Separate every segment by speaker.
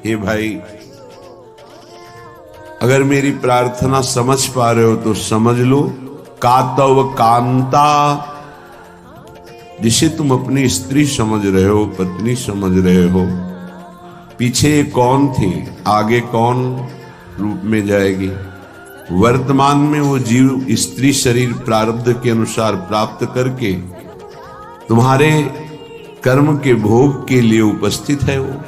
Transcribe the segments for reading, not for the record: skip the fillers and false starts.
Speaker 1: हे भाई, अगर मेरी प्रार्थना समझ पा रहे हो तो समझ लो। कातव कांता, जिसे तुम अपनी स्त्री समझ रहे हो, पत्नी समझ रहे हो, पीछे कौन थी, आगे कौन रूप में जाएगी। वर्तमान में वो जीव स्त्री शरीर प्रारब्ध के अनुसार प्राप्त करके तुम्हारे कर्म के भोग के लिए उपस्थित है। वो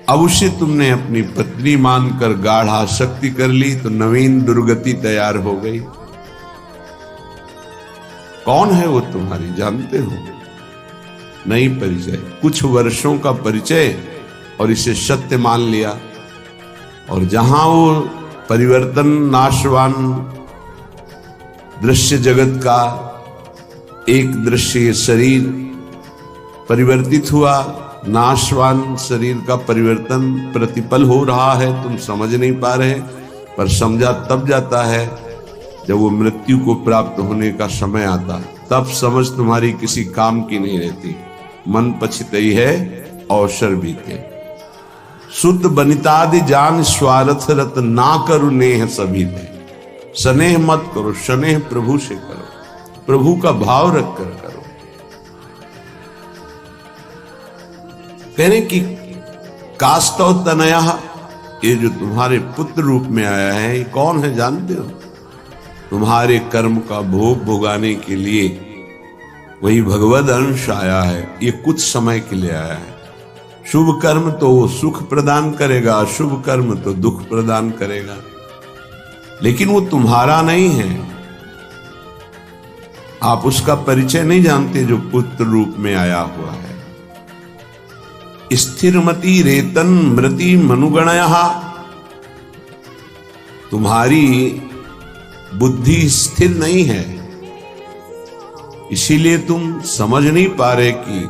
Speaker 1: अब उसे तुमने अपनी पत्नी मानकर गाढ़ आसक्ति कर ली तो नवीन दुर्गति तैयार हो गई। कौन है वो तुम्हारी, जानते हो? नहीं परिचय, कुछ वर्षों का परिचय और इसे सत्य मान लिया। और जहां वो परिवर्तन नाशवान दृश्य जगत का एक दृश्य शरीर परिवर्तित हुआ, नाशवान शरीर का परिवर्तन प्रतिपल हो रहा है, तुम समझ नहीं पा रहे, पर समझा तब जाता है जब वो मृत्यु को प्राप्त होने का समय आता, तब समझ तुम्हारी किसी काम की नहीं रहती। मन पछितई है अवसर बीते। शुद्ध बनितादि जान स्वार्थ रत, ना करो नेह सभी थे। स्नेह मत करो, स्नेह प्रभु से करो, प्रभु का भाव रख कर करो। कहने की कास्तव तनया, ये जो तुम्हारे पुत्र रूप में आया है, ये कौन है जानते हो? तुम्हारे कर्म का भोग भोगाने के लिए वही भगवद अंश आया है। ये कुछ समय के लिए आया है। शुभ कर्म तो सुख प्रदान करेगा, अशुभ कर्म तो दुख प्रदान करेगा, लेकिन वो तुम्हारा नहीं है। आप उसका परिचय नहीं जानते जो पुत्र रूप में आया हुआ है। स्थिरमति रेतन मृति मनुगणया, तुम्हारी बुद्धि स्थिर नहीं है, इसीलिए तुम समझ नहीं पा रहे कि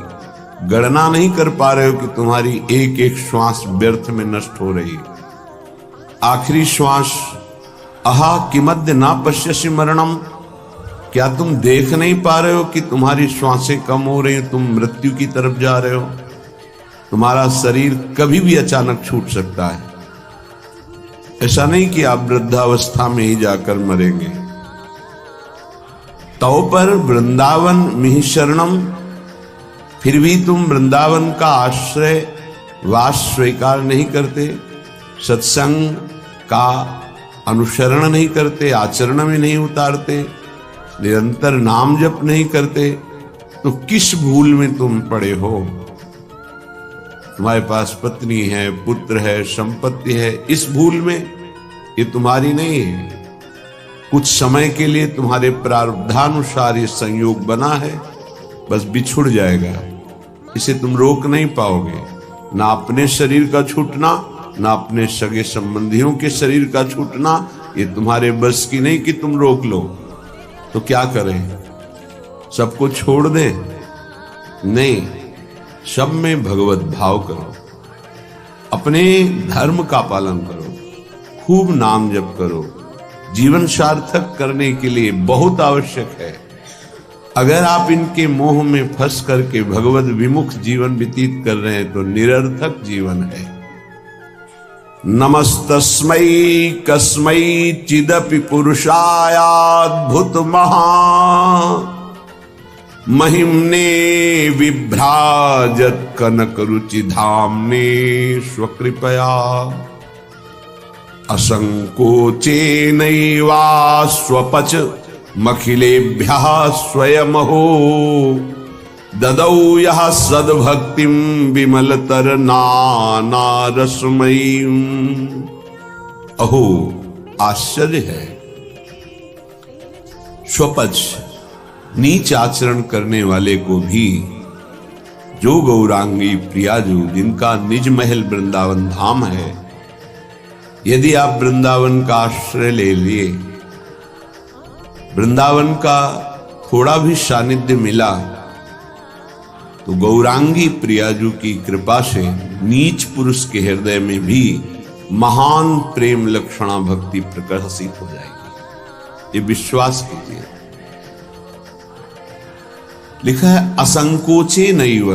Speaker 1: गणना नहीं कर पा रहे हो कि तुम्हारी एक एक श्वास व्यर्थ में नष्ट हो रही है। आखिरी श्वास अहा किमद्य ना पश्यसि मरणम, क्या तुम देख नहीं पा रहे हो कि तुम्हारी श्वासें कम हो रही हैं, तुम मृत्यु की तरफ जा रहे हो। तुम्हारा शरीर कभी भी अचानक छूट सकता है। ऐसा नहीं कि आप वृद्धावस्था में ही जाकर मरेंगे। तो पर वृंदावन मिहि शरणम, फिर भी तुम वृंदावन का आश्रय वास स्वीकार नहीं करते, सत्संग का अनुसरण नहीं करते, आचरण में नहीं उतारते, निरंतर नाम जप नहीं करते, तो किस भूल में तुम पड़े हो? तुम्हारे पास पत्नी है, पुत्र है, संपत्ति है, इस भूल में ये तुम्हारी नहीं है। कुछ समय के लिए तुम्हारे प्रारब्धानुसार ये संयोग बना है, बस बिछुड़ जाएगा, इसे तुम रोक नहीं पाओगे। ना अपने शरीर का छूटना, ना अपने सगे संबंधियों के शरीर का छूटना, ये तुम्हारे बस की नहीं कि तुम रोक लो। तो क्या करें? सबको छोड़ दें? नहीं, सब में भगवत भाव करो, अपने धर्म का पालन करो, खूब नाम जप करो। जीवन सार्थक करने के लिए बहुत आवश्यक है। अगर आप इनके मोह में फंस करके भगवत विमुख जीवन व्यतीत कर रहे हैं तो निरर्थक जीवन है। नमस्तस्मै कस्मै चिदपि पुरुषायाद्भुत महा महिम्ने विभ्राजत कनक रुचि धाम्ने स्वकृपया असंकोचेनैवा स्वपच मखिलेभ्यः स्वयमहो ददौ यः सद्भक्तिं विमलतर नानारसमयीं। अहो आश्चर्य है, स्वपच नीच आचरण करने वाले को भी जो गौरांगी प्रियाजू, जिनका निज महल वृंदावन धाम है, यदि आप वृंदावन का आश्रय ले लिए, वृंदावन का थोड़ा भी सानिध्य मिला, तो गौरांगी प्रियाजू की कृपा से नीच पुरुष के हृदय में भी महान प्रेम लक्षणा भक्ति प्रकाशित हो जाएगी। ये विश्वास कीजिए। लिखा है असंकोचे नैव,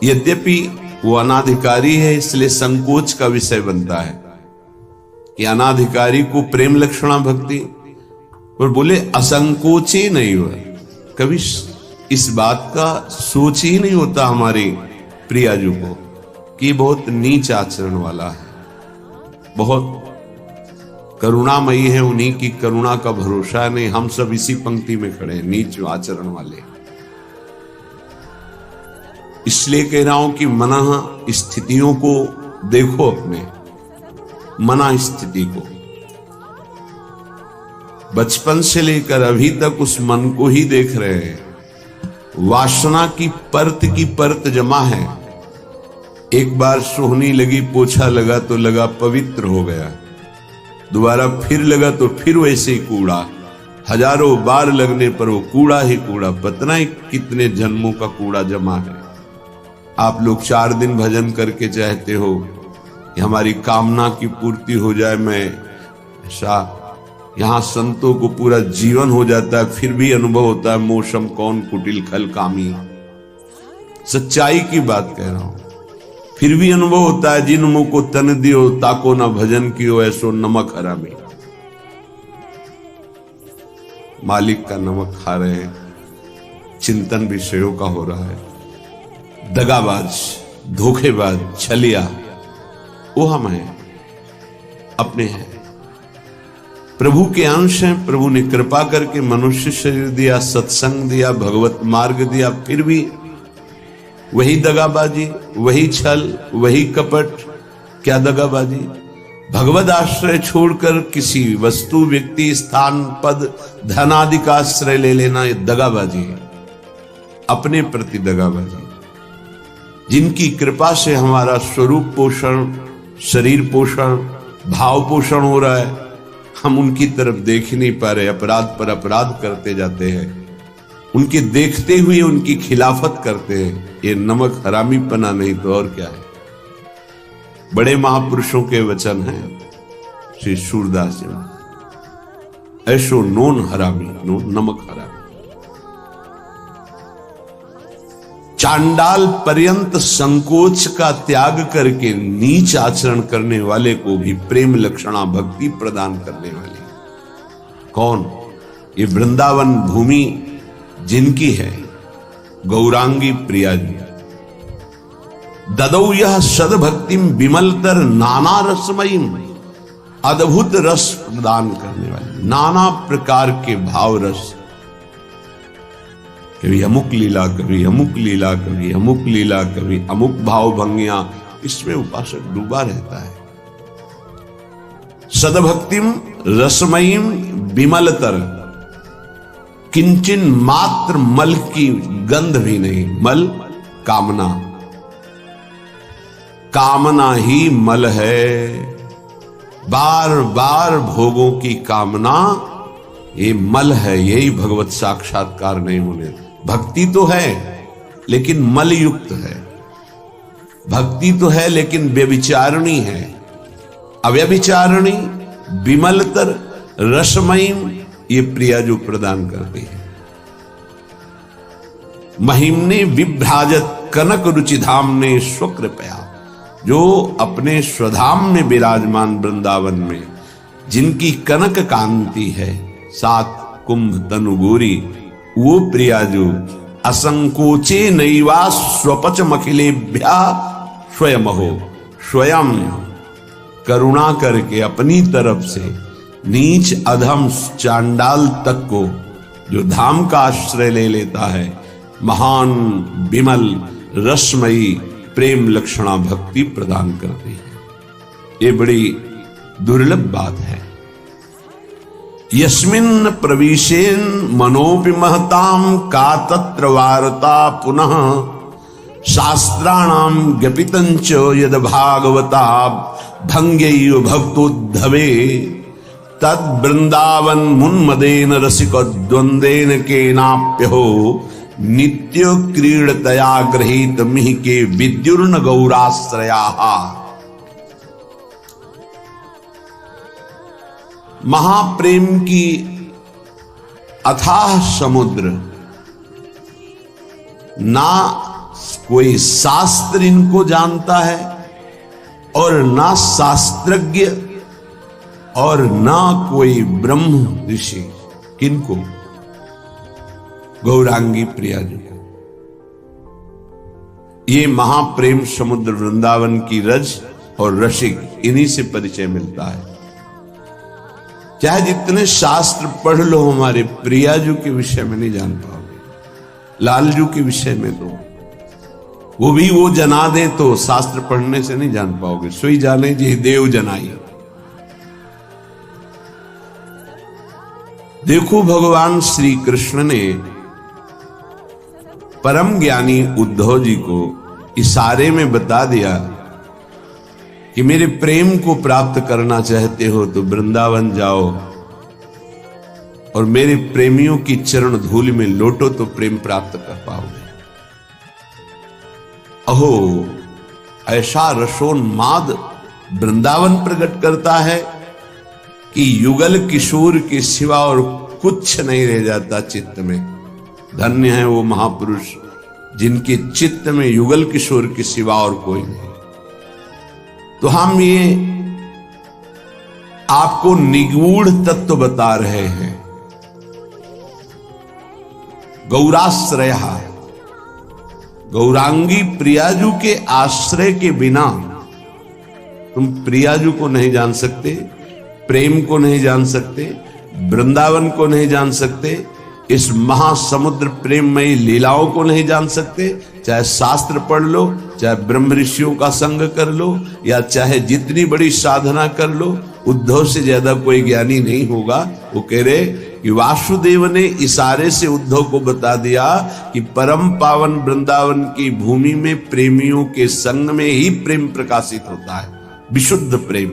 Speaker 1: यद्यपि वो अनाधिकारी है, इसलिए संकोच का विषय बनता है कि अनाधिकारी को प्रेम लक्षणा भक्ति, और बोले असंकोच ही नहीं हुआ। कभी इस बात का सोच ही नहीं होता हमारे प्रियाजू को कि बहुत नीच आचरण वाला है, बहुत करुणामयी है, उन्हीं की करुणा का भरोसा नहीं। हम सब इसी पंक्ति में खड़े हैं, नीच आचरण वाले। इसलिए कह रहा हूं कि मना स्थितियों को देखो, अपने मना स्थिति को बचपन से लेकर अभी तक उस मन को ही देख रहे हैं। वासना की परत जमा है। एक बार सोहनी लगी, पोछा लगा तो लगा पवित्र हो गया, दोबारा फिर लगा तो फिर वैसे ही कूड़ा, हजारों बार लगने पर वो कूड़ा ही कूड़ा, पता नहीं कितने जन्मों का कूड़ा जमा है। आप लोग 4 दिन भजन करके चाहते हो कि हमारी कामना की पूर्ति हो जाए, मैं ऐसा, यहां संतों को पूरा जीवन हो जाता है, फिर भी अनुभव होता है मौसम कौन कुटिल खल कामी। सच्चाई की बात कह रहा हूं, फिर भी अनुभव होता है जिन मुंह को तन दियो ताको ना भजन कियो ऐसो नमक हरामी। मालिक का नमक खा रहे हैं, चिंतन विषयों का हो रहा है। दगाबाज, धोखेबाज, छलिया वो हम हैं, अपने हैं। प्रभु के अंश हैं, प्रभु ने कृपा करके मनुष्य शरीर दिया, सत्संग दिया, भगवत मार्ग दिया, फिर भी वही दगाबाजी, वही छल, वही कपट। क्या दगाबाजी? भगवत आश्रय छोड़कर किसी वस्तु, व्यक्ति, स्थान, पद, धन आदि का आश्रय ले लेना, ये दगाबाजी है, अपने प्रति दगाबाजी। जिनकी कृपा से हमारा स्वरूप पोषण, शरीर पोषण, भाव पोषण हो रहा है, हम उनकी तरफ देख ही नहीं पा रहे, अपराध पर अपराध करते जाते हैं, उनके देखते हुए उनकी खिलाफत करते हैं। ये नमक हरामीपना नहीं तो और क्या है। बड़े महापुरुषों के वचन हैं, श्री सूरदास जी, ऐसो नोन हरामी, नोन नमक हरामी। चांडाल पर्यंत संकोच का त्याग करके नीच आचरण करने वाले को भी प्रेम लक्षणा भक्ति प्रदान करने वाली कौन? ये वृंदावन भूमि जिनकी है, गौरांगी प्रिया जी। ददौ यह सदभक्तिम विमलतर नाना रसमयीम, अद्भुत रस प्रदान करने वाली, नाना प्रकार के भाव रस, कभी अमुक लीला, कभी अमुक लीला, कभी अमुक लीला, कभी अमुक भाव भंगियां, इसमें उपासक डूबा रहता है। सदभक्तिम रसमयीम विमलतर, किंचन मात्र मल की गंध भी नहीं। मल कामना, कामना ही मल है, बार बार भोगों की कामना ये मल है, यही भगवत साक्षात्कार नहीं होने। भक्ति तो है लेकिन मल युक्त है, भक्ति तो है लेकिन व्यभिचारणी है, अव्यभिचारणी, विमलतर, रसमयीम, ये प्रिया जो प्रदान करती है। महिमने विभ्राजत कनक रुचिधाम ने स्वकृपया, जो अपने स्वधाम में विराजमान वृंदावन में जिनकी कनक कांति है, 7 कुंभ तनु गोरी, वो प्रिया जो असंकोचे नैवा स्वपच मखिलेभ्या स्वयं हो, स्वयं करुणा करके अपनी तरफ से नीच अधम चांडाल तक को जो धाम का आश्रय ले लेता है, महान विमल रसमयी प्रेम लक्षणा भक्ति प्रदान करती है। ये बड़ी दुर्लभ बात है। यस्मिन् प्रविशेन मनोपि महताम का तत्र वार्ता पुनः शास्त्राणाम ज्ञपितंच यद भागवता भंग्यैव भक्तोद्धवे तद वृंदावन मुन्मदेन रसिक द्वंदेन केनाप्यहो नित्य क्रीडतया गृहीत मिहि के विद्युर्न गौराश्रयाः। महाप्रेम की अथाह समुद्र, ना कोई शास्त्र इनको जानता है और ना शास्त्रज्ञ और ना कोई ब्रह्म ऋषि। किनको? गौरांगी प्रिया जी को। ये महाप्रेम समुद्र वृंदावन की रज और रसिक, इन्हीं से परिचय मिलता है। चाहे जितने शास्त्र पढ़ लो, हमारे प्रियाजू के विषय में नहीं जान पाओगे। लालजू के विषय में तो वो भी वो जना दे तो शास्त्र पढ़ने से नहीं जान पाओगे। सोई जाने जी देव जनाई। देखो, भगवान श्री कृष्ण ने परम ज्ञानी उद्धव जी को इशारे में बता दिया कि मेरे प्रेम को प्राप्त करना चाहते हो तो वृंदावन जाओ और मेरे प्रेमियों की चरण धूल में लोटो तो प्रेम प्राप्त कर पाओगे। अहो, ऐसा रसोन्माद वृंदावन प्रकट करता है कि युगल किशोर के सिवा और कुछ नहीं रह जाता चित्त में। धन्य है वो महापुरुष जिनके चित्त में युगल किशोर के सिवा और कोई नहीं। तो हम ये आपको निगूढ़ तत्व बता रहे हैं। गौराश्रय, गौरांगी प्रियाजू के आश्रय के बिना तुम प्रियाजू को नहीं जान सकते, प्रेम को नहीं जान सकते, वृंदावन को नहीं जान सकते, इस महासमुद्र प्रेममयी लीलाओं को नहीं जान सकते। चाहे शास्त्र पढ़ लो, चाहे ब्रह्म ऋषियों का संग कर लो, या चाहे जितनी बड़ी साधना कर लो, उद्धव से ज्यादा कोई ज्ञानी नहीं होगा। वो कह रहे कि वासुदेव ने इशारे से उद्धव को बता दिया कि परम पावन वृंदावन की भूमि में प्रेमियों के संग में ही प्रेम प्रकाशित होता है, विशुद्ध प्रेम।